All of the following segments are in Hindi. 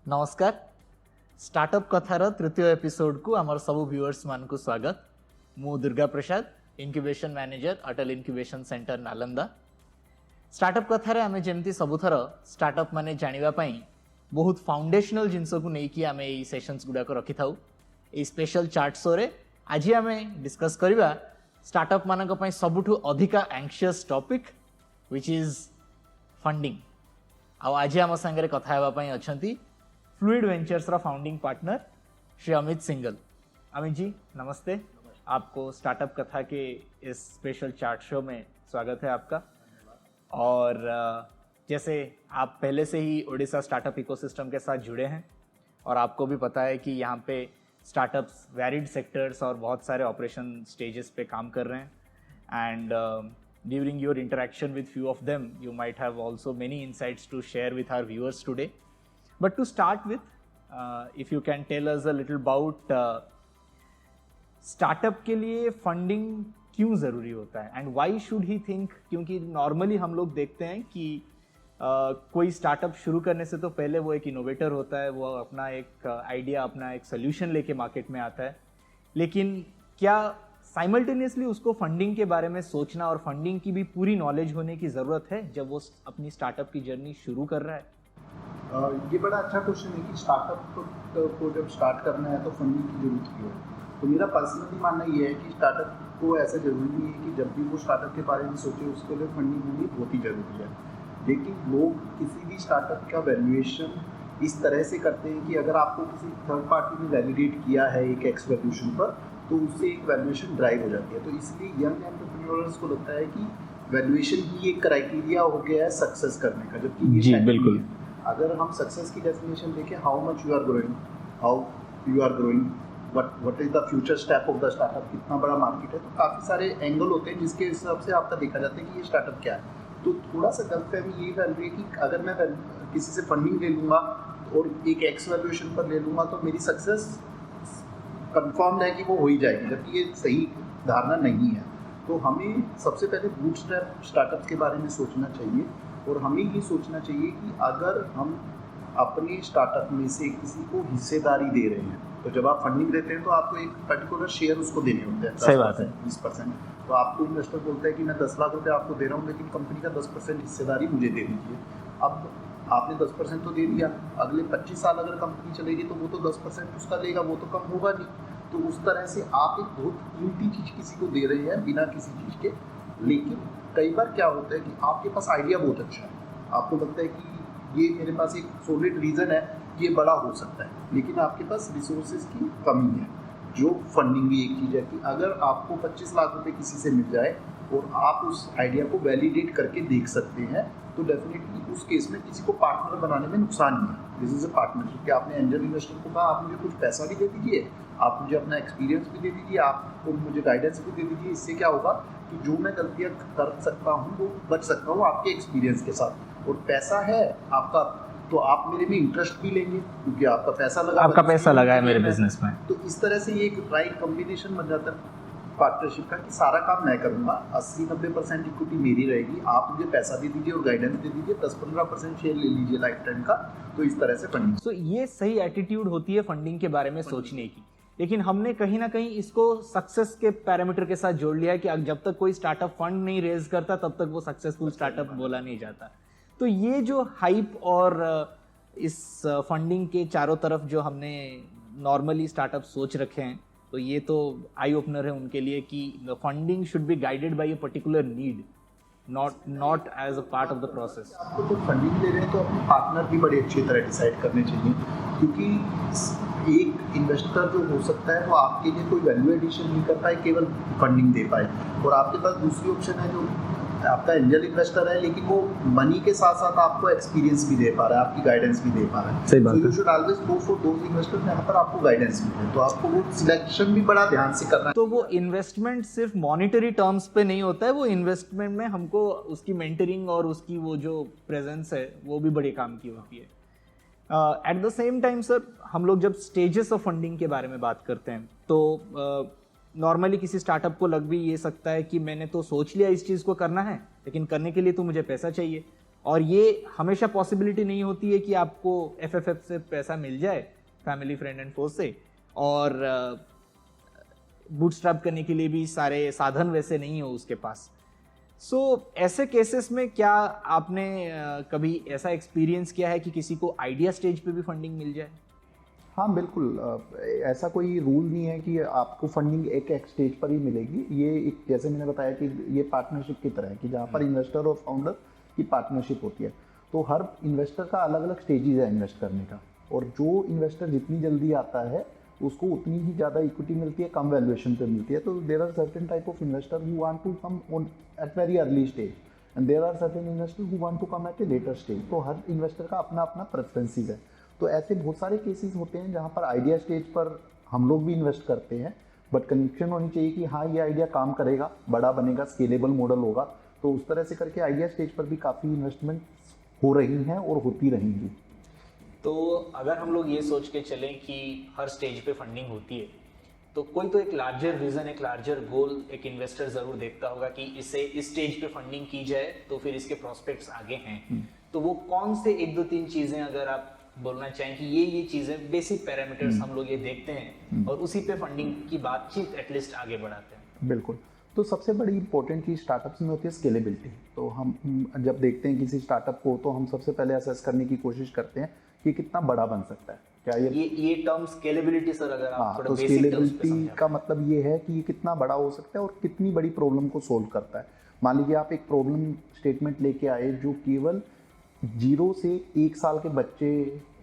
नमस्कार स्टार्टअप कथार तृतीय एपिसोड को आमर सब व्यूअर्स मान को स्वागत। मु दुर्गा प्रसाद इनक्यूबेशन मैनेजर अटल इनक्यूबेशन सेंटर नालंदा। स्टार्टअप कथार आम जमी सबुथर स्टार्टअप माने जानिबा पई बहुत फाउंडेशनल जिनस को लेकिन आम ये सेशंस गुड़ाक रखि था। ये स्पेशल चार्ट शो रे आज आम डिस्कस करवा स्टार्टअप मानक पई सबुठु अधिका anxious topic which is funding. आज आम सांगे कथा हेबा पई अछंती फ्लूइड वेंचर्स रा फाउंडिंग पार्टनर श्री अमित सिंगल। अमित जी नमस्ते। आपको स्टार्टअप कथा के इस स्पेशल चार्ट शो में स्वागत है आपका। और जैसे आप पहले से ही ओडिशा स्टार्टअप इकोसिस्टम के साथ जुड़े हैं और आपको भी पता है कि यहाँ पे स्टार्टअप्स वैरिड सेक्टर्स और बहुत सारे ऑपरेशन स्टेजेस पे काम कर रहे हैं। And during your interaction with few of them you might have also many insights to share with our viewers today. But to start with, if you can tell us a little about startup के लिए फंडिंग क्यों ज़रूरी होता है and why should he think, क्योंकि नॉर्मली हम लोग देखते हैं कि कोई स्टार्टअप शुरू करने से तो पहले वो एक इनोवेटर होता है, वो अपना एक आइडिया अपना एक सोल्यूशन लेके मार्केट में आता है, लेकिन क्या साइमल्टेनियसली उसको फंडिंग के बारे में सोचना और फंडिंग की भी पूरी नॉलेज होने की ज़रूरत है जब वो अपनी स्टार्टअप की जर्नी शुरू कर रहा है? ये बड़ा अच्छा क्वेश्चन है कि स्टार्टअप को जब स्टार्ट करना है तो फंडिंग की जरूरत क्यों है। तो मेरा पर्सनली मानना ये है कि स्टार्टअप को ऐसा ज़रूरी नहीं है कि जब भी वो स्टार्टअप के बारे में सोचे उसके लिए फंडिंग होनी बहुत ही ज़रूरी है। लेकिन लोग किसी भी स्टार्टअप का वैल्यूएशन इस तरह से करते हैं कि अगर आपको किसी थर्ड पार्टी ने वैलिडेट किया है एक एक्स वैल्यूएशन पर तो उससे एक वैल्यूएशन ड्राइव हो जाती है। तो इसलिए यंग एंटरप्रेन्योर्स को लगता है कि वैल्यूएशन ही एक क्राइटेरिया हो गया है सक्सेस करने का, जबकि ये जी बिल्कुल। अगर हम सक्सेस की डेफिनेशन देखें, how much you are growing, what is the future step of the startup, कितना बड़ा मार्केट है, तो काफ़ी सारे एंगल होते हैं जिसके हिसाब से आपका देखा जाता है कि ये स्टार्टअप क्या है। तो थोड़ा सा गलतफहमी यही फैल रही है कि अगर मैं किसी से फंडिंग ले लूँगा और एक एक्स वैल्यूएशन पर ले लूँगा तो मेरी सक्सेस कन्फर्म है कि वो हो ही जाएगी, जबकि ये सही धारणा नहीं है। तो हमें सबसे पहले बूटस्ट्रैप स्टार्टअप के बारे में सोचना चाहिए और हमें ये सोचना चाहिए कि अगर हम अपने स्टार्टअप में से किसी को हिस्सेदारी दे रहे हैं, तो जब आप फंडिंग देते हैं तो आपको एक पर्टिकुलर शेयर उसको देने होते हैं। सही बात है। 20%। तो आपको इन्वेस्टर बोलता है कि मैं 10 लाख रुपए आपको दे रहा हूँ, लेकिन कंपनी का 10% हिस्सेदारी मुझे दे दीजिए। अब आपने 10% तो दे दिया, अगले 25 साल अगर कंपनी चलेगी तो वो तो 10% उसका लेगा, वो तो कम होगा नहीं। तो उस तरह से आप एक बहुत कीमती चीज़ किसी को दे रहे हैं बिना किसी चीज़ के। लेकिन कई बार क्या होता है कि आपके पास आइडिया बहुत अच्छा है, आपको लगता है कि ये मेरे पास एक सॉलिड रीज़न है, ये बड़ा हो सकता है, लेकिन आपके पास रिसोर्सेज की कमी है। जो फंडिंग भी एक चीज़ है कि अगर आपको 25 लाख रुपए किसी से मिल जाए और आप उस आइडिया को वैलिडेट करके देख सकते हैं, तो डेफिनेटली उस केस में किसी को पार्टनर बनाने में नुकसान नहीं है। दिस इज़ अ पार्टनरशिप कि आपने एंजल इन्वेस्टर को कहा आप मुझे कुछ पैसा भी दे दीजिए, आप मुझे अपना एक्सपीरियंस भी दे दीजिए, आपको मुझे गाइडेंस भी दे दीजिए। इससे क्या होगा कि जो मैं गलतियाँ कर सकता हूँ वो बच सकता हूँ आपके एक्सपीरियंस के साथ। और पैसा है आपका तो आप मेरे में इंटरेस्ट भी लेंगे क्योंकि आपका पैसा लगा है मेरे बिजनेस में। तो इस तरह से ये एक राइट कॉम्बिनेशन बन जाता है पार्टनरशिप का कि सारा काम मैं करूँगा, 80-90% इक्विटी मेरी रहेगी, आप मुझे पैसा दे दीजिए और गाइडेंस दे दीजिए, 10-15% शेयर ले लीजिए लाइफ टाइम का। तो इस तरह से फंडिंग। सो ये सही एटीट्यूड होती है फंडिंग के बारे में सोचने की, लेकिन हमने कहीं ना कहीं इसको सक्सेस के पैरामीटर के साथ जोड़ लिया है कि जब तक कोई स्टार्टअप फंड नहीं रेज करता तब तक वो सक्सेसफुल स्टार्टअप बोला नहीं जाता। तो ये जो हाइप और इस फंडिंग के चारों तरफ जो हमने नॉर्मली स्टार्टअप सोच रखे हैं, तो ये तो आई ओपनर है उनके लिए कि funding should be guided by a particular need, not as a part of the process. आपको जब फंडिंग ले रहे हैं तो अपने पार्टनर भी बड़े अच्छी तरह डिसाइड करने चाहिए, क्योंकि एक इन्वेस्टर जो हो सकता है वो आपके लिए कोई वैल्यू एडिशन नहीं कर पाए, केवल फंडिंग दे पाए। और आपके पास दूसरी ऑप्शन है जो आपका एंजल इन्वेस्टर है, लेकिन वो मनी के साथ साथ आपको एक्सपीरियंस भी दे पा रहा है, आपकी गाइडेंस भी दे पा रहा है। सही बात है। You should always go for those investors जहाँ पर आपको गाइडेंस मिले। तो आपको वो सिलेक्शन भी बड़ा ध्यान से करना है। तो वो इन्वेस्टमेंट सिर्फ मॉनिटरी टर्म्स पे नहीं होता है, वो इन्वेस्टमेंट में हमको उसकी मेंटरिंग और उसकी वो जो प्रेजेंस है वो भी बड़े काम की होती है। At the same time sir, हम लोग जब स्टेजेस ऑफ फंडिंग के बारे में बात करते हैं तो नॉर्मली किसी स्टार्टअप को लग भी ये सकता है कि मैंने तो सोच लिया इस चीज़ को करना है, लेकिन करने के लिए तो मुझे पैसा चाहिए और ये हमेशा पॉसिबिलिटी नहीं होती है कि आपको एफएफएफ से पैसा मिल जाए, फैमिली फ्रेंड एंड फोर्स से, और बूटस्ट्रैप करने के लिए भी सारे साधन वैसे नहीं हो उसके पास। सो ऐसे केसेस में क्या आपने कभी ऐसा एक्सपीरियंस किया है कि किसी को आइडिया स्टेज पे भी फंडिंग मिल जाए? हाँ बिल्कुल, ऐसा कोई रूल नहीं है कि आपको फंडिंग एक स्टेज पर ही मिलेगी। ये एक, जैसे मैंने बताया कि ये पार्टनरशिप की तरह है कि जहाँ पर इन्वेस्टर और फाउंडर की पार्टनरशिप होती है। तो हर इन्वेस्टर का अलग अलग स्टेजेस है इन्वेस्ट करने का, और जो इन्वेस्टर जितनी जल्दी आता है उसको उतनी ही ज़्यादा इक्विटी मिलती है, कम वैल्यूएशन पे मिलती है। तो there are certain type of investor who want to come on at very early stage and there are certain investor who want to come at a later stage. तो हर इन्वेस्टर का अपना अपना प्रेफरेंसेस है। तो ऐसे बहुत सारे केसेस होते हैं जहाँ पर आइडिया स्टेज पर हम लोग भी इन्वेस्ट करते हैं, बट कन्विक्शन होनी चाहिए कि हाँ ये आइडिया काम करेगा, बड़ा बनेगा, स्केलेबल मॉडल होगा। तो उस तरह से करके आइडिया स्टेज पर भी काफ़ी इन्वेस्टमेंट हो रही हैं और होती रहेंगी। तो अगर हम लोग ये सोच के चलें कि हर स्टेज पे फंडिंग होती है, तो कोई तो एक लार्जर विजन, एक लार्जर गोल एक इन्वेस्टर जरूर देखता होगा कि इसे इस स्टेज पे फंडिंग की जाए तो फिर इसके प्रोस्पेक्ट्स आगे हैं। तो वो कौन से 1-2-3 चीजें अगर आप बोलना चाहें कि ये चीजें बेसिक पैरामीटर्स हम लोग ये देखते हैं और उसी पे फंडिंग की बातचीत एटलीस्ट आगे बढ़ाते हैं? बिल्कुल। तो सबसे बड़ी इंपॉर्टेंट चीज़ स्टार्टअप्स में होती है स्केलेबिलिटी। तो हम जब देखते हैं किसी स्टार्टअप को, तो हम सबसे पहले असेस करने की कोशिश करते हैं कि कितना बड़ा बन सकता है। क्या ये टर्म स्केलेबिलिटी सर, अगर आप थोड़ा तो बेसिक टर्म्स पे स्केलेबिलिटी का मतलब ये है कि ये कितना बड़ा हो सकता है और कितनी बड़ी प्रॉब्लम को सोल्व करता है। मान लीजिए आप एक प्रॉब्लम स्टेटमेंट लेके आए जो केवल 0 से 1 साल के बच्चे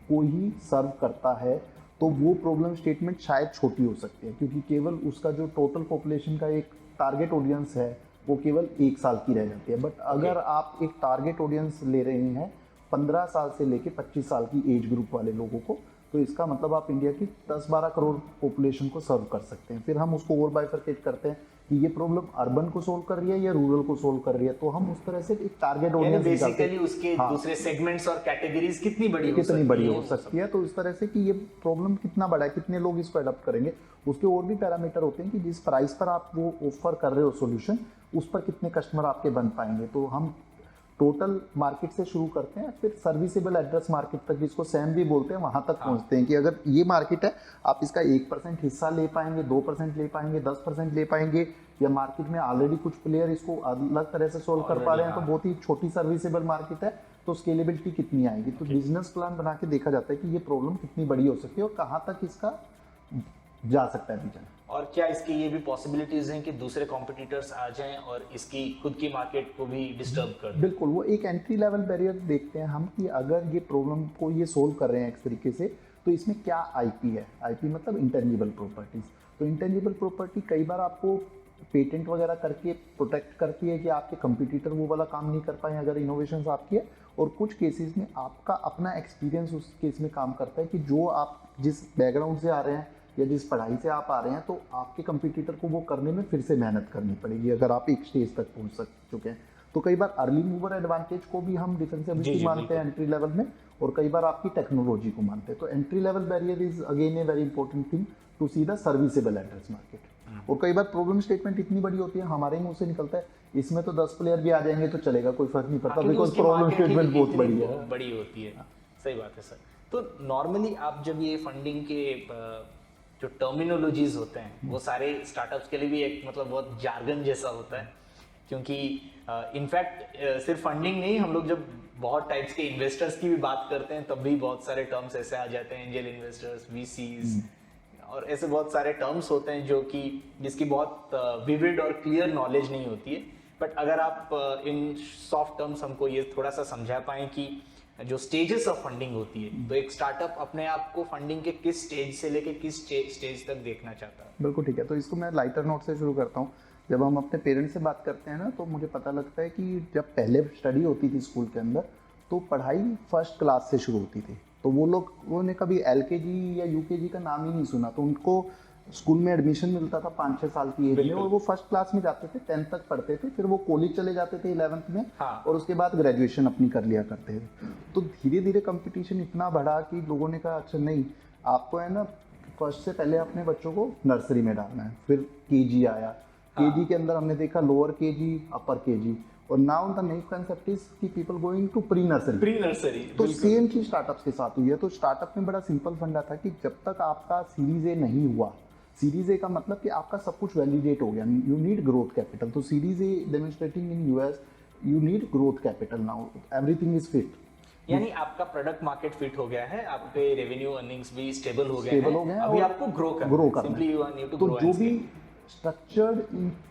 को ही सर्व करता है, तो वो प्रॉब्लम स्टेटमेंट शायद छोटी हो सकती है, क्योंकि केवल उसका जो टोटल पॉपुलेशन का एक टारगेट ऑडियंस है वो केवल 1 साल की रह जाती है। बट अगर आप एक टारगेट ऑडियंस ले रहे हैं 15 साल से लेके 25 साल की एज ग्रुप वाले लोगों को, तो इसका मतलब आप इंडिया की 10-12 करोड़ पॉपुलेशन को सर्व कर सकते हैं। फिर हम उसको और बाइफरकेट करते हैं कि ये प्रॉब्लम अर्बन को सोल्व कर रही है या रूरल को सोल्व कर रही है। तो हम उस तरह से एक टारगेट ऑडियंस बेसिकली उसके दूसरे सेगमेंट्स और कैटेगरीज कितनी बड़ी हो सकती है। तो इस तरह से कि ये प्रॉब्लम कितना बड़ा है, कितने लोग इसको अडॉप्ट करेंगे। उसके और भी पैरामीटर होते हैं कि जिस प्राइस पर आप वो ऑफर कर रहे हो सॉल्यूशन, उस पर कितने कस्टमर आपके बन पाएंगे। तो हम टोटल मार्केट से शुरू करते हैं, फिर सर्विसेबल एड्रेस मार्केट तक, जिसको सैम भी बोलते हैं, वहाँ तक पहुँचते हैं कि अगर ये मार्केट है, आप इसका 1% हिस्सा ले पाएंगे, 2% ले पाएंगे, 10% ले पाएंगे, या मार्केट में ऑलरेडी कुछ प्लेयर इसको अलग तरह से सोल्व कर पा रहे हैं, तो बहुत ही छोटी सर्विसेबल मार्केट है, तो स्केलेबिलिटी कितनी आएगी। तो बिजनेस प्लान बना के देखा जाता है कि ये प्रॉब्लम कितनी बड़ी हो सकती है और कहाँ तक इसका जा सकता है विजन। और क्या इसकी ये भी पॉसिबिलिटीज हैं कि दूसरे कॉम्पिटिटर्स आ जाएं और इसकी खुद की मार्केट को भी डिस्टर्ब कर दें? बिल्कुल, वो एक एंट्री लेवल बैरियर देखते हैं हम कि अगर ये प्रॉब्लम को ये सोल्व कर रहे हैं एक तरीके से, तो इसमें क्या आईपी है। आईपी मतलब इंटेंजिबल प्रॉपर्टीज। तो इंटेंजिबल प्रॉपर्टी कई बार आपको पेटेंट वगैरह करके प्रोटेक्ट करती है कि आपके कंपटीटर वो वाला काम नहीं कर पाए अगर इनोवेशंस आपकी है, और कुछ केसेस में आपका अपना एक्सपीरियंस उस केस में काम करता है कि जो आप जिस बैकग्राउंड से आ रहे हैं या जिस पढ़ाई से आप आ रहे हैं, तो आपके कंपटीटर को वो करने में फिर से मेहनत करनी पड़ेगी अगर आप एक स्टेज तक पहुंच चुके हैं। तो कई बार अर्ली मूवर एडवांटेज को भी हम डिफेंसिबिलिटी मानते हैं एंट्री लेवल में, और कई बार आपकी टेक्नोलॉजी को मानते हैं। तो entry level barrier is again a very important thing to see the serviceable address market. और कई बार प्रॉब्लम स्टेटमेंट इतनी बड़ी होती है, हमारे मुंह से निकलता है इसमें तो 10 प्लेयर भी आ जाएंगे तो चलेगा, कोई फर्क नहीं पड़ता, बिकॉज प्रॉब्लम स्टेटमेंट बहुत बड़ी होती है। सही बात है सर। तो नॉर्मली आप जब ये फंडिंग के जो टर्मिनोलॉजीज होते हैं वो सारे स्टार्टअप्स के लिए भी एक मतलब बहुत जार्गन जैसा होता है, क्योंकि इनफैक्ट सिर्फ फंडिंग नहीं, हम लोग जब बहुत टाइप्स के इन्वेस्टर्स की भी बात करते हैं तब भी बहुत सारे टर्म्स ऐसे आ जाते हैं, एंजल इन्वेस्टर्स, वीसीज, और ऐसे बहुत सारे टर्म्स होते हैं जो कि जिसकी बहुत विविड और क्लियर नॉलेज नहीं होती है। बट अगर आप इन सॉफ्ट टर्म्स हमको ये थोड़ा सा समझा पाएं कि जो स्टेजेस ऑफ फंडिंग होती है, तो एक स्टार्टअप अपने आप को फंडिंग के किस स्टेज से लेके किस स्टेज तक देखना चाहता है? बिल्कुल ठीक है। तो इसको मैं लाइटर नोट से शुरू करता हूँ। जब हम अपने पेरेंट्स से बात करते हैं ना, तो मुझे पता लगता है कि जब पहले स्टडी होती थी स्कूल के अंदर, तो पढ़ाई फर्स्ट क्लास से शुरू होती थी। तो वो ने कभी एलकेजी या यूकेजी का नाम ही नहीं सुना, तो उनको स्कूल में एडमिशन मिलता था 5-6 साल की एज में, और वो फर्स्ट क्लास में जाते थे, 10th तक पढ़ते थे, फिर वो कॉलेज चले जाते थे 11th में, और उसके बाद ग्रेजुएशन अपनी कर लिया करते थे। तो धीरे धीरे कंपटीशन इतना बढ़ा कि लोगों ने कहा अच्छा नहीं, आपको है ना फर्स्ट से पहले अपने बच्चों को नर्सरी में डालना है। फिर केजी आया, केजी के अंदर हमने देखा लोअर केजी, अपर केजी, और now the next concept is कि people going to pre nursery. तो सेम चीज स्टार्टअप्स के साथ हुई है। तो स्टार्टअप में बड़ा सिंपल फंडा था कि जब तक आपका सीरीज ए नहीं हुआ, सीरीज ए का मतलब कि आपका सब कुछ वैलिडेट हो गया, यू नीड ग्रोथ कैपिटल। तो series A demonstrating in US, you need growth capital, now everything is fit. यानी आपका प्रोडक्ट मार्केट फिट हो गया है, आपके रेवेन्यू अर्निंग्स भी स्टेबल हो गए हैं, अभी आपको ग्रो करना है। सिंपली यू नीड टू तो ग्रो। जो भी स्ट्रक्चर्ड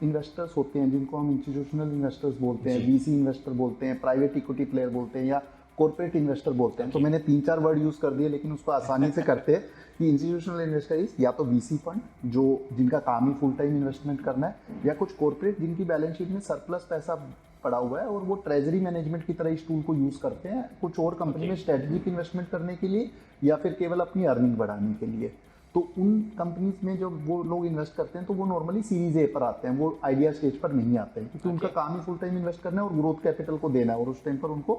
इन्वेस्टर्स होते हैं, जिनको हम इंस्टीट्यूशनल इन्वेस्टर्स बोलते हैं, वीसी इन्वेस्टर बोलते हैं, प्राइवेट इक्विटी प्लेयर बोलते हैं, या कॉर्पोरेट इन्वेस्टर बोलते हैं। तो मैंने 3-4 वर्ड यूज कर दिए, लेकिन उसको आसानी से करते हैं कि इंस्टीट्यूशनल इन्वेस्टर इज या तो वीसी फंड जो जिनका काम ही फुल टाइम इन्वेस्टमेंट करना है, या कुछ कॉर्पोरेट जिनकी बैलेंस शीट में सरप्लस पैसा पड़ा हुआ है और वो ट्रेजरी मैनेजमेंट की तरह इस टूल को यूज करते हैं कुछ और कंपनी में स्ट्रेटेजिक इन्वेस्टमेंट करने के लिए, या फिर केवल अपनी अर्निंग बढ़ाने के लिए। तो उन कंपनीज में जब वो लोग इन्वेस्ट करते हैं तो वो नॉर्मली सीरीज ए पर आते हैं, वो आइडिया स्टेज पर नहीं आते हैं, क्योंकि उनका काम ही फुल टाइम इन्वेस्ट करना है और ग्रोथ कैपिटल को देना है, और उस टाइम पर उनको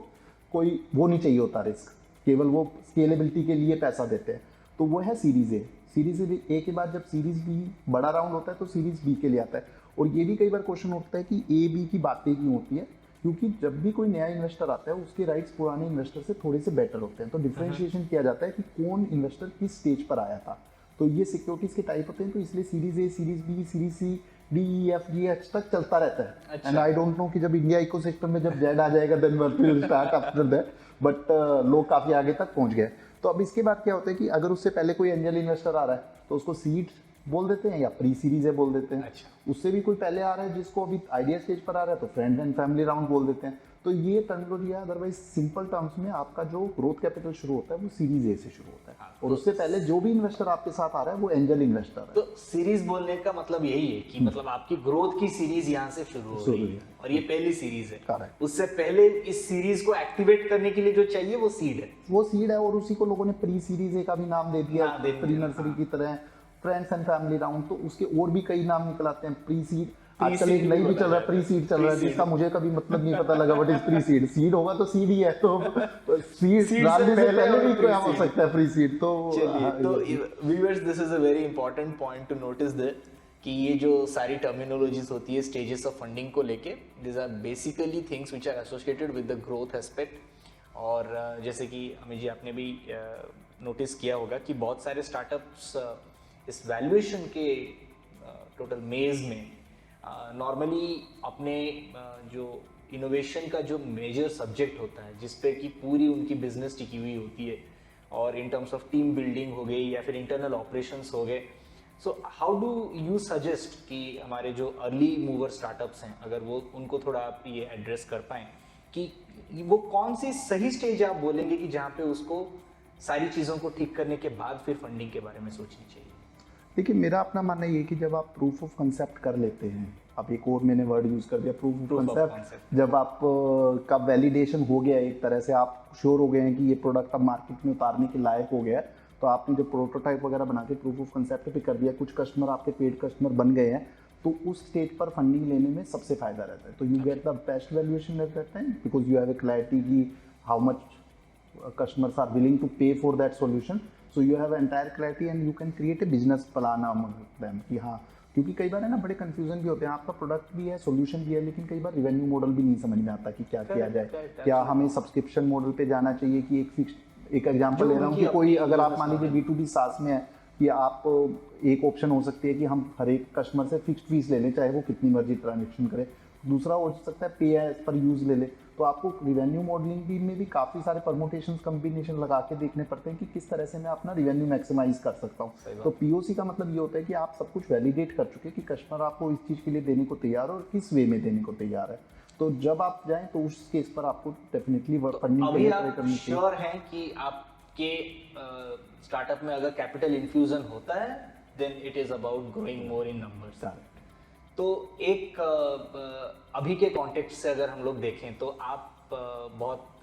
कोई वो नहीं चाहिए होता रिस्क, केवल वो स्केलेबिलिटी के लिए पैसा देते हैं। तो वो है सीरीज ए। सीरीज ए के बाद जब सीरीज बी बड़ा राउंड होता है तो सीरीज बी के लिए आता है। और ये भी कई बार क्वेश्चन उठता है कि ए बी की बातें क्यों होती है, क्योंकि जब भी कोई नया इन्वेस्टर आता है उसके राइट्स पुराने इन्वेस्टर से थोड़े से बेटर होते हैं। तो डिफरेंशिएशन किया जाता है कि कौन इन्वेस्टर किस स्टेज पर आया था। तो ये सिक्योरिटीज के टाइप होते हैं, तो इसलिए series A, series B, series C, D, E, F, G, H तक चलता रहता है। एंड आई डोंट नो कि जब इंडिया इकोसिस्टम में जब जेड आ जाएगा then will start after that, but लोग काफी आगे तक पहुंच गए। तो अब इसके बाद क्या होता है कि अगर उससे पहले कोई एंजल इन्वेस्टर आ रहा है तो उसको सीड बोल देते हैं या प्री सीरीज है बोल देते हैं। अच्छा। उससे भी कोई पहले आ रहा है जिसको अभी आइडिया स्टेज पर आ रहा है तो फ्रेंड एंड फैमिली राउंड बोल देते हैं। तो ये टर्मिनोलॉजी है। अदरवाइज सिंपल टर्म्स में आपका जो ग्रोथ कैपिटल शुरू होता है वो सीरीज ए से शुरू होता है। और उससे पहले जो भी इन्वेस्टर आपके साथ आ रहा है वो एंजल इन्वेस्टर है। तो सीरीज बोलने का मतलब यही है कि मतलब आपकी ग्रोथ की सीरीज यहाँ से शुरू हो रही है और ये पहली सीरीज है। करेक्ट। उससे पहले इस सीरीज को एक्टिवेट करने के लिए जो चाहिए वो सीड है। वो सीड है और उसी को लोगों ने प्री सीरीज ए का भी नाम दे दिया, प्री नर्सरी की तरह, फ्रेंड्स एंड फैमिली राउंड। तो उसके और भी कई नाम निकल आते हैं। प्री सीड आजकल एक नई भी चल रहा है, प्री सीड चल रहा है, जिसका मुझे कभी मतलब नहीं पता लगा what is pre seed. Seed होगा तो सीड ही है, तो सीड डालने से पहले भी कोई हो सकता है प्री सीड। तो चलिए, तो viewers this is a very important point two notice that कि ये जो सारी टर्मिनोलॉजीज होती है स्टेजेस ऑफ फंडिंग को लेके, this are basically things which are associated with the growth aspect. और जैसे कि अमित जी आपने भी नोटिस किया होगा कि बहुत सारे स्टार्टअप्स इस वैल्यूएशन के टोटल मेज में नॉर्मली अपने जो इनोवेशन का जो मेजर सब्जेक्ट होता है जिस पे कि पूरी उनकी बिजनेस टिकी हुई होती है, और in terms of team building हो गई या फिर इंटरनल ऑपरेशंस हो गए। So how do you suggest कि हमारे जो अर्ली मूवर स्टार्टअप्स हैं, अगर वो उनको थोड़ा आप ये एड्रेस कर पाएँ कि वो कौन सी सही स्टेज आप बोलेंगे कि जहाँ पे उसको सारी चीज़ों को ठीक करने के बाद फिर फंडिंग के बारे में सोचनी चाहिए? देखिए, मेरा अपना मानना ये है कि जब आप प्रूफ ऑफ कंसेप्ट कर लेते हैं, अब एक और मैंने वर्ड यूज़ कर दिया, प्रूफ ऑफ कंसेप्ट, जब आप का वैलिडेशन हो गया, एक तरह से आप श्योर हो गए हैं कि ये प्रोडक्ट अब मार्केट में उतारने के लायक हो गया है, तो आपने जो प्रोटोटाइप वगैरह बना के प्रूफ ऑफ कंसेप्ट पे कर दिया, कुछ कस्टमर आपके पेड कस्टमर बन गए हैं, तो उस स्टेज पर फंडिंग लेने में सबसे फायदा रहता है। तो you get the best valuation at that time because you have a clarity कि how much customers are willing to pay for that solution, so you have entire clarity and you can create a business plan among them कि हाँ, क्योंकि कई बार है ना बड़े कंफ्यूजन भी होते हैं, आपका प्रोडक्ट भी है, सॉल्यूशन भी है, लेकिन कई बार रिवेन्यू मॉडल भी नहीं समझ में आता कि क्या किया जाए। क्या हमें सब्सक्रिप्शन मॉडल पे जाना चाहिए कि एक फिक्स, एक एग्जांपल ले रहा हूँ कि कोई अगर आप मान लीजिए B2B SaaS में है कि आप एक ऑप्शन हो सकती है कि हम हर एक कस्टमर से फिक्स्ड फीस ले लें, चाहे वो कितनी मर्जी ट्रांजेक्शन करे। दूसरा हो सकता है पे एज पर यूज ले ले। तो आपको रिवेन्यू मॉडलिंग भी में भी काफ़ी सारे परमुटेशंस कॉम्बिनेशन लगा के देखने पड़ते हैं कि किस तरह से मैं अपना रिवेन्यू मैक्सिमाइज कर सकता हूँ। तो पीओसी का मतलब ये होता है कि आप सब कुछ वैलिडेट कर चुके हैं कि कस्टमर आपको इस चीज़ के लिए देने को तैयार है और किस वे में देने को तैयार है। तो जब आप जाएं तो उस केस पर आपको डेफिनेटली फंडिंग के लिए ट्राई करनी चाहिए। श्योर हैं कि आपके स्टार्टअप में अगर कैपिटल इन्फ्यूजन होता है then it is about growing more in numbers. तो एक अभी के कॉन्टेक्स्ट से अगर हम लोग देखें तो आप बहुत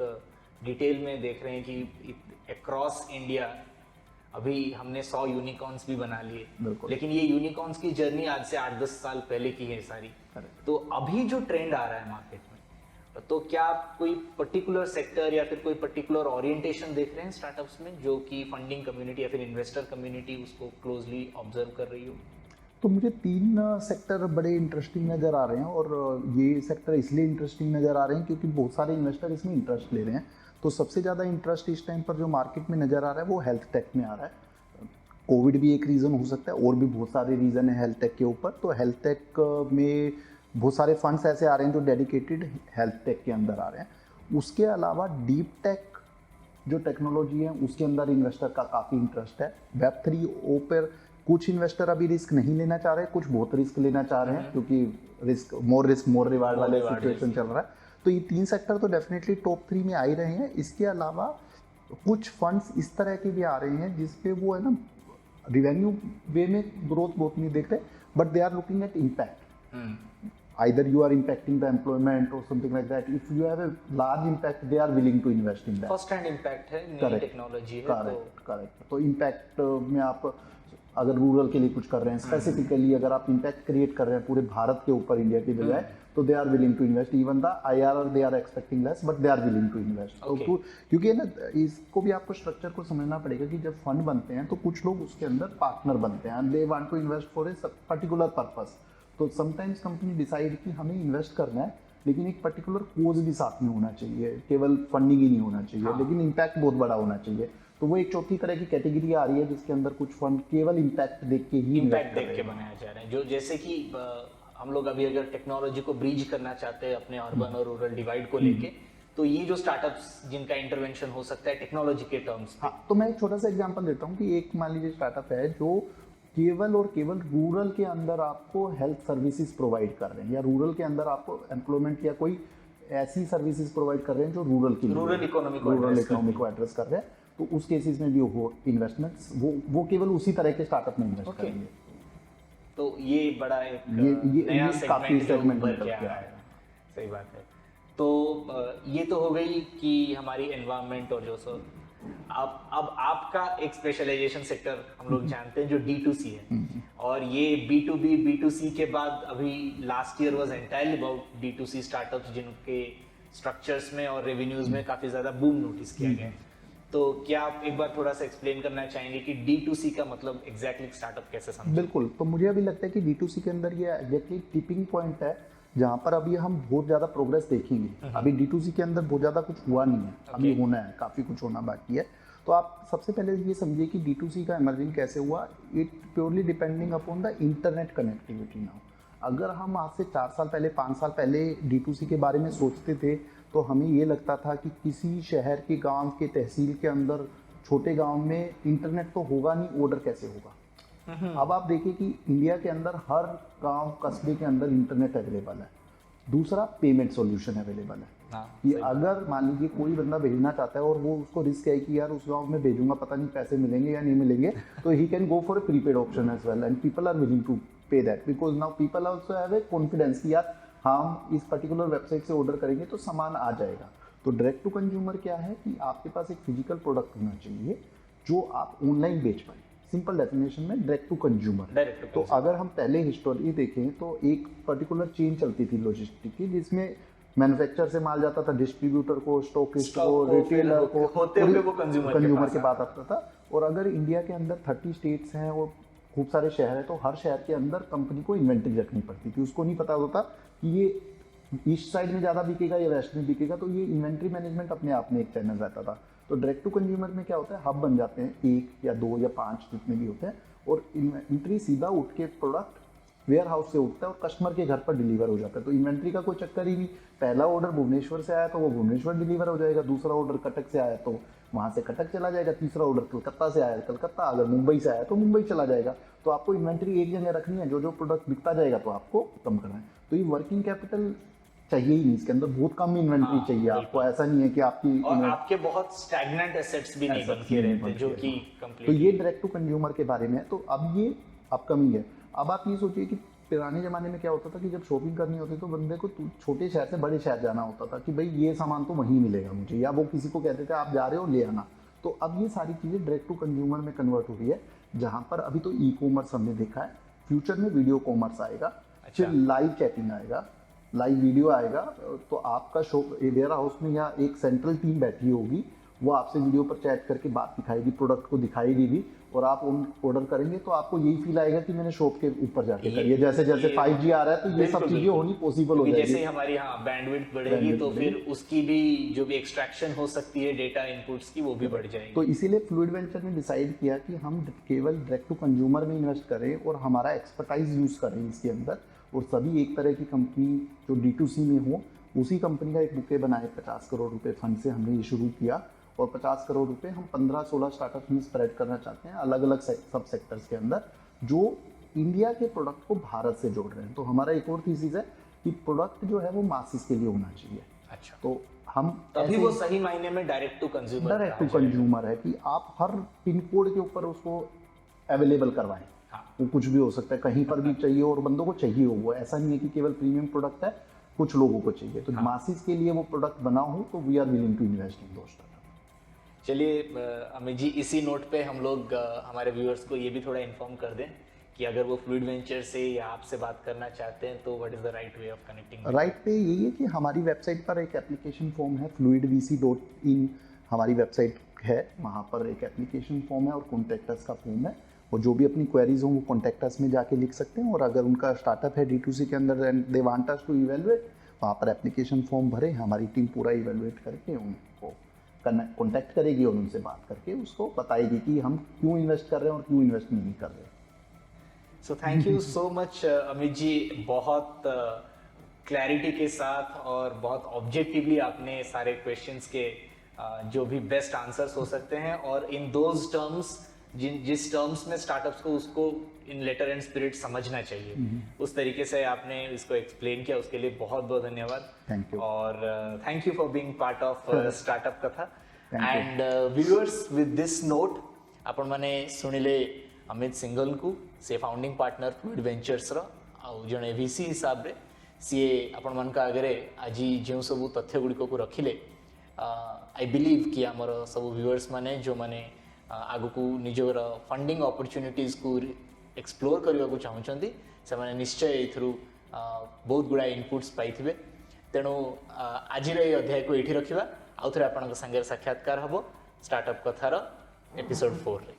डिटेल में देख रहे हैं कि अक्रॉस इंडिया अभी हमने 100 यूनिकॉर्न्स भी बना लिए, लेकिन ये यूनिकॉर्न्स की जर्नी आज से 8-10 साल पहले की है सारी। तो अभी जो ट्रेंड आ रहा है मार्केट में, तो क्या आप कोई पर्टिकुलर सेक्टर या फिर कोई पर्टिकुलर ओरिएंटेशन देख रहे हैं स्टार्टअप्स में जो कि फंडिंग कम्युनिटी या फिर इन्वेस्टर कम्युनिटी उसको क्लोजली ऑब्जर्व कर रही हो? तो मुझे 3 सेक्टर बड़े इंटरेस्टिंग नज़र आ रहे हैं, और ये सेक्टर इसलिए इंटरेस्टिंग नज़र आ रहे हैं क्योंकि बहुत सारे इन्वेस्टर इसमें इंटरेस्ट ले रहे हैं। तो सबसे ज़्यादा इंटरेस्ट इस टाइम पर जो मार्केट में नज़र आ रहा है वो हेल्थ टेक में आ रहा है। कोविड भी एक रीज़न हो सकता है, और भी बहुत सारे रीज़न है हेल्थ टेक के ऊपर। तो हेल्थ टेक में बहुत सारे फंड्स ऐसे आ रहे हैं जो डेडिकेटेड हेल्थ टेक के अंदर आ रहे हैं। उसके अलावा डीप टेक जो टेक्नोलॉजी है उसके अंदर इन्वेस्टर का काफ़ी इंटरेस्ट है। वेब 3 पर कुछ इन्वेस्टर अभी रिस्क नहीं लेना चाह रहे हैं, कुछ बहुत रिस्क लेना चाह रहे हैं, क्योंकि रिस्क मोर रिवार्ड वाले सिचुएशन चल रहा है। तो ये 3 सेक्टर तो डेफिनेटली टॉप 3 में आ ही रहे हैं। इसके अलावा कुछ फंड्स इस तरह के भी आ रहे हैं जिसपे वो है ना रिवेन्यू वे में ग्रोथ बहुत नहीं देख रहे, but they are looking at impact. Either you are impacting the employment or something like that. If you have a large impact, they are willing to invest in that. First hand impact है, नई टेक्नोलॉजी है। करेक्ट। तो इम्पैक्ट में आप अगर रूरल के लिए कुछ कर रहे हैं, स्पेसिफिकली अगर आप इम्पैक्ट क्रिएट कर रहे हैं पूरे भारत के ऊपर, इंडिया के बजाय, तो they are willing to invest. Even the IRR they are expecting less, but they are willing to invest. तो क्योंकि ना इसको भी आपको स्ट्रक्चर को समझना पड़ेगा कि जब फंड बनते हैं तो कुछ लोग उसके अंदर पार्टनर बनते हैं, they want to invest for a particular purpose. तो समटाइम्स कंपनी डिसाइड कि हमें इन्वेस्ट करना है, लेकिन एक पर्टिकुलर कोज भी साथ में होना चाहिए, केवल फंडिंग ही नहीं होना चाहिए, लेकिन इम्पैक्ट बहुत बड़ा होना चाहिए। तो वो एक चौथी तरह की कैटेगरी आ रही है जिसके अंदर कुछ फंड केवल इम्पैक्ट देख के ही इम्पैक्ट देख के बनाया जा रहा है। जो जैसे कि हम लोग अभी अगर टेक्नोलॉजी को ब्रिज करना चाहते हैं अपने अर्बन और रूरल डिवाइड को लेके, तो ये जो स्टार्टअप्स जिनका इंटरवेंशन हो सकता है टेक्नोलॉजी के टर्म्स। हाँ, तो मैं एक छोटा सा एग्जांपल देता हूँ कि एक मान लीजिए स्टार्टअप है जो केवल और केवल रूरल के अंदर आपको हेल्थ सर्विसेज प्रोवाइड कर रहे हैं, या रूरल के अंदर आपको एम्प्लॉयमेंट या कोई ऐसी सर्विसेज प्रोवाइड कर रहे हैं जो रूरल इकोनॉमी को एड्रेस कर रहे हैं। तो उस केसेस में भी वो इन्वेस्टमेंट्स वो केवल उसी तरह के स्टार्टअप में इन्वेस्ट करेंगे। तो ये बड़ा एक नया सेगमेंट उभर के आ रहा है। सही बात है। तो ये तो हो गई कि हमारी एनवायरनमेंट और जो सो अब आपका एक स्पेशलाइजेशन सेक्टर हम लोग जानते हैं जो D2C है, और ये B2B B2C के बाद अभी last year was entirely about D2C startups जिनके स्ट्रक्चर्स में और रेवेन्यूज में काफी ज्यादा बूम नोटिस किया गया है। तो क्या आप एक बार थोड़ा सा एक्सप्लेन करना चाहेंगे कि D2C का मतलब एग्जैक्टली स्टार्टअप कैसे समझें? बिल्कुल। तो मुझे अभी लगता है कि D2C के अंदर ये एग्जैक्टली टिपिंग पॉइंट है जहाँ पर अभी हम बहुत ज़्यादा प्रोग्रेस देखेंगे। अभी D2C के अंदर बहुत ज़्यादा कुछ हुआ नहीं है, अभी होना है, काफ़ी कुछ होना बाकी है। तो आप सबसे पहले ये समझिए कि D2C का इमर्जिंग कैसे हुआ। It purely depending upon the internet connectivity now. अगर हम आज से 4 साल पहले 5 साल पहले D2C के बारे में सोचते थे तो हमें ये लगता था कि किसी शहर के गांव के तहसील के अंदर छोटे गांव में इंटरनेट तो होगा नहीं, ऑर्डर कैसे होगा। अब आप देखिए कि इंडिया के अंदर हर गांव कस्बे के अंदर इंटरनेट अवेलेबल है। दूसरा, पेमेंट सॉल्यूशन अवेलेबल है। कि अगर मान लीजिए कोई बंदा भेजना चाहता है और वो उसको रिस्क है कि यार उस गांव में भेजूंगा, पता नहीं पैसे मिलेंगे या नहीं मिलेंगे, तो he can go for a prepaid option as well, and people are willing to pay that because now people also have a confidence कि यार हम इस पर्टिकुलर वेबसाइट से ऑर्डर करेंगे तो सामान आ जाएगा। तो डायरेक्ट टू कंज्यूमर क्या है कि आपके पास एक फिजिकल प्रोडक्ट होना चाहिए जो आप ऑनलाइन बेच पाए। सिंपल डेफिनेशन में डायरेक्ट टू कंज्यूमर। तो अगर हम पहले हिस्टोरी देखें तो एक पर्टिकुलर चेन चलती थी लॉजिस्टिक की, जिसमें मैन्युफैक्चर से माल जाता था डिस्ट्रीब्यूटर को, स्टॉकिस्ट को, रिटेलर को, वो कंज्यूमर के पास आता था। और अगर इंडिया के अंदर 30 स्टेट्स हैं और खूब सारे शहर हैं तो हर शहर के अंदर कंपनी को इन्वेंट्री रखनी पड़ती थी। उसको नहीं पता होता कि ये ईस्ट साइड में ज़्यादा बिकेगा या वेस्ट में बिकेगा, तो ये इन्वेंट्री मैनेजमेंट अपने आप में एक चैनल रहता था। तो डायरेक्ट टू कंज्यूमर में क्या होता है, हब बन जाते हैं 1 या 2 या 5 जितने भी होते हैं, और इन्वेंट्री सीधा उठ के प्रोडक्ट वेयर हाउस से उठता है और कस्टमर के घर पर डिलीवर हो जाता है। तो इन्वेंट्री का कोई चक्कर ही नहीं। पहला ऑर्डर भुवनेश्वर से आया तो वो भुवनेश्वर डिलीवर हो जाएगा, दूसरा ऑर्डर कटक से आया तो वहाँ से कटक चला जाएगा, तीसरा ऑर्डर कलकत्ता से आया कलकत्ता, अगर मुंबई से आया तो मुंबई चला जाएगा। तो आपको इन्वेंट्री एक जगह रखनी है, जो जो प्रोडक्ट बिकता जाएगा तो आपको कम करना है। तो ये वर्किंग कैपिटल चाहिए ही नहीं, इसके अंदर बहुत कम इन्वेंट्री चाहिए आपको। ऐसा नहीं है कि आपके बहुत स्टैग्नेंट एसेट्स भी नहीं बन के रहते जो कि कंप्लीट। तो ये डायरेक्ट टू कंज्यूमर के बारे में है। तो अब ये अपकमिंग है। अब आप ये सोचिए कि पुराने ज़माने में क्या होता था कि जब शॉपिंग करनी होती तो बंदे को छोटे शहर से बड़े शहर जाना होता था कि भाई ये सामान तो वहीं मिलेगा मुझे, या वो किसी को कहते थे आप जा रहे हो ले आना। तो अब ये सारी चीज़ें डायरेक्ट टू कंज्यूमर में कन्वर्ट हो रही है, जहाँ पर अभी तो ई कॉमर्स हमने देखा है, फ्यूचर में वीडियो कॉमर्स आएगा, फिर लाइव चैटिंग आएगा, लाइव वीडियो आएगा। तो आपका शॉप वेयर हाउस में या एक सेंट्रल टीम बैठी होगी, वो आपसे वीडियो पर चैट करके बात दिखाएगी, प्रोडक्ट को दिखाएगी भी, और आप ऑर्डर करेंगे तो आपको यही फील आएगा कि मैंने शॉप के ऊपर जाके करिए। जैसे जैसे 5G आ रहा है तो ये सब चीजें होनी पॉसिबल हो जाएगी। जैसे ही हमारी बैंडविड्थ बढ़ेगी तो फिर उसकी भी जो भी एक्सट्रैक्शन हो सकती है डेटा इनपुट्स की वो भी बढ़ जाएगी। तो इसीलिए फ्लूइड वेंचर ने डिसाइड किया कि हम केवल डायरेक्ट टू कंज्यूमर में इन्वेस्ट करें और हमारा एक्सपर्टाइज यूज करें इसके अंदर, और सभी एक तरह की कंपनी जो D2C में हो उसी कंपनी का एक बुके बनाए। 50 करोड़ रुपए फंड से हमने ये शुरू किया और 50 करोड़ रुपए हम 15-16 स्टार्टअप में स्प्रेड करना चाहते हैं अलग अलग सब सेक्टर्स के अंदर, जो इंडिया के प्रोडक्ट को भारत से जोड़ रहे हैं। तो हमारा एक और थीसिस है कि प्रोडक्ट जो है वो मासिस के लिए होना चाहिए। अच्छा, तो हम तभी वो सही मायने में डायरेक्ट टू कंज्यूमर है कि आप हर पिन कोड के ऊपर उसको अवेलेबल करवाएं। हाँ। वो कुछ भी हो सकता है, कहीं पर भी चाहिए और बंदों को चाहिए हो। वो ऐसा नहीं है कि केवल प्रीमियम प्रोडक्ट है, कुछ लोगों को चाहिए। तो मासिस के लिए वो प्रोडक्ट बना हो तो we are willing to invest in दोस्त। चलिए अमित जी, इसी नोट पे हम लोग हमारे व्यूअर्स को ये भी थोड़ा इन्फॉर्म कर दें कि अगर वो फ्लूइड वेंचर से या आपसे बात करना चाहते हैं तो what is the right way of connecting? Right पे यही है कि हमारी वेबसाइट पर एक एप्लीकेशन फॉर्म है, fluidvc.in हमारी वेबसाइट है। वहाँ पर एक एप्लीकेशन फॉर्म है और कॉन्टैक्ट अस का फॉर्म है, और जो भी अपनी क्वेरीज हो वो कॉन्टैक्ट अस में जाके लिख सकते हैं। और अगर उनका स्टार्टअप है D2C के अंदर and they want us to evaluate, वहाँ पर एप्लीकेशन फॉर्म भरे, हमारी टीम पूरा इवेलुएट करके उनको कॉन्टैक्ट करेगी और उनसे बात करके उसको बताएगी कि हम क्यों इन्वेस्ट कर रहे हैं और क्यों इन्वेस्ट नहीं कर रहे। So thank you so much Amit ji, बहुत क्लैरिटी के साथ और बहुत ऑब्जेक्टिवली आपने सारे क्वेश्चंस के जो भी बेस्ट आंसर्स हो सकते हैं और इन दोज टर्म्स जिस टर्म्स में स्टार्टअप्स को उसको इन लेटर एंड स्पिरिट समझना चाहिए, उस तरीके से आपने इसको एक्सप्लेन किया, उसके लिए बहुत बहुत धन्यवाद। Thank you. और thank you for being part of startup Katha and viewers. With this note आपण माने सुनिले अमित सिंघल को से फाउंडिंग पार्टनर फ्लूइड वेंचर्स आउ जड़े VC हिसाब रे सीए आपण मान का आगे आज जो सब तथ्य गुड़िक को रखिले, आई बिलीव कि आमर सब व्यूअर्स माने जो माने आगु को निजर फंडिंग अपॉर्चुनिटीज को एक्सप्लोर करने को चाहूँगी से मैंने निश्चय ये बहुत गुड़ा इनपुट्स पाइबे। तेणु आज अध्याय को ये रखा, आउ थे आपंक सागर साक्षात्कार हम स्टार्टअप कथार एपिसोड 4 रे।